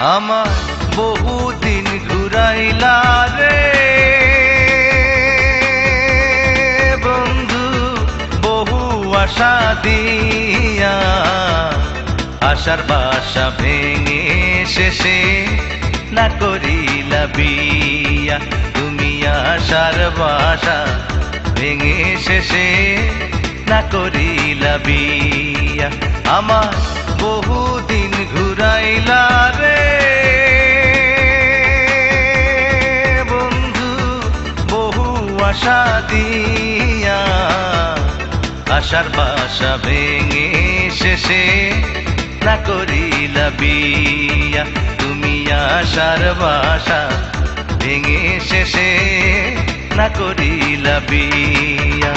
আমার বহুদিন ঘুরাইলা রে বন্ধু, বহু আশা দিয়া আশার বাসা ভেঙে শেষে না করিলা বিয়া। তুমি আশার বাসা ভেঙে শেষে না করিলা বিয়া। আমার বহুদিন ঘুরাইলা রে বন্ধু, বহু আশা দিয়া আশার বাসা ভেঙে শেষে না করিলা বিয়া। তুমি আশার বাসা ভেঙে শেষে না করিলা বিয়া।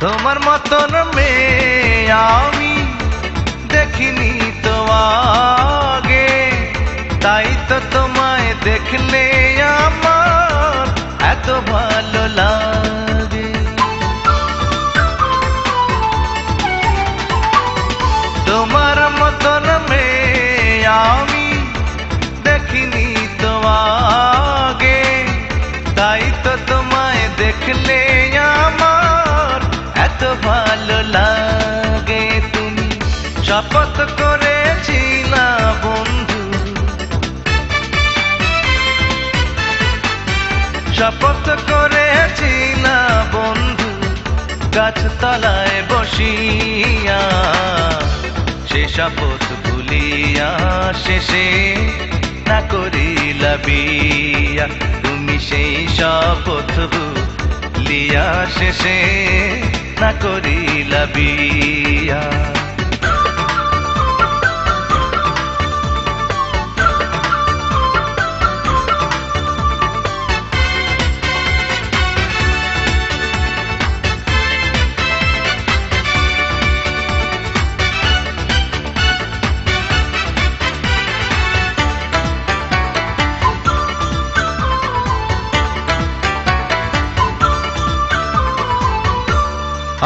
তোমার মতন মেয়ে আমি দেখিনি তো আগে, তাই তো তোমায় দেখলে আমার এত ভালো লাগে। তোমার মতন মেয়ে আমি দেখিনি তো আগে, তাই তো তোমায় দেখলে আমার এত ভালো লাগে। তুমি শপথ করেছিলা বন্ধু, শপথ করেছিলা বন্ধু গাছতলায় বসিয়া, সে শপথ ভুলিয়া শেষে না করিলা বিয়া। তুমি সেই শপথ ভুলিয়া শেষে না করিলা বিয়া।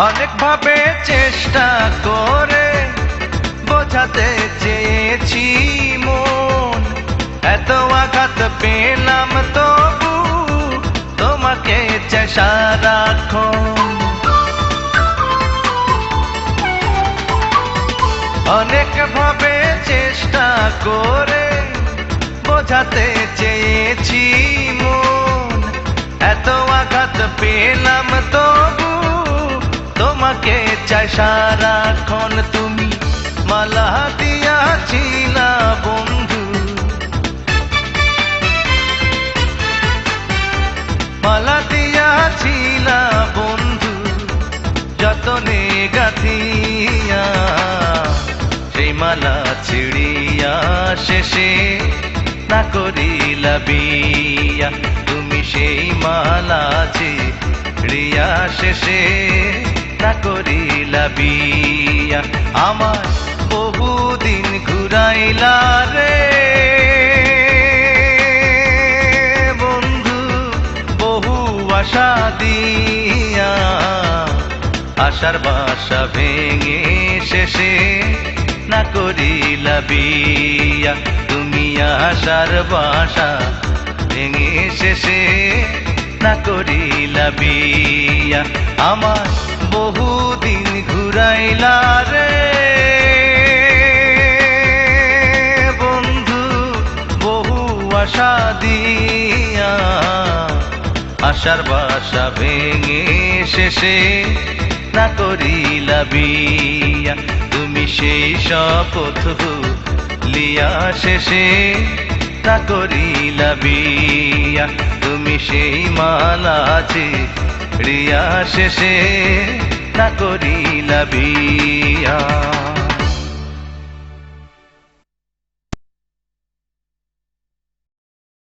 অনেক ভাবে চেষ্টা করে বোঝাতে চেয়েছি মন, এত আঘাত পেলাম তবু তোমাকে চাই সারাক্ষণ। অনেক ভাবে চেষ্টা করে বোঝাতে চেয়েছি মন, এত আঘাত পেলাম তবু তোমাকে চাই সারাক্ষণ। তুমি মালা দিয়াছিলা বন্ধু, মালা দিয়াছিলা বন্ধু যতনে গাঁথিয়া, সেই মালা ছিড়িয়া শেষে না করিলা বিয়া। তুমি সেই মালা ছিড়িয়া শেষে না করিলা বিয়া। আমার বহুদিন ঘুরাইলা রে বন্ধু, বহু আশা দিয়া আশার বাসা ভেঙে শেষে না করিলা বিয়া। তুমি আশার বাসা ভেঙে শেষে না করিলা বিয়া। আমার বহুদিন ঘুরাইলা রে বন্ধু, বহু আশা দিয়া আশার বাসা ভেঙে শেষে না করিলা বিয়া। তুমি সেই শপথ ভুলিয়া শেষে না করিলা বিয়া। তুমি সেই মালা ছিড়িয়া শেষে না করিলা বিয়া।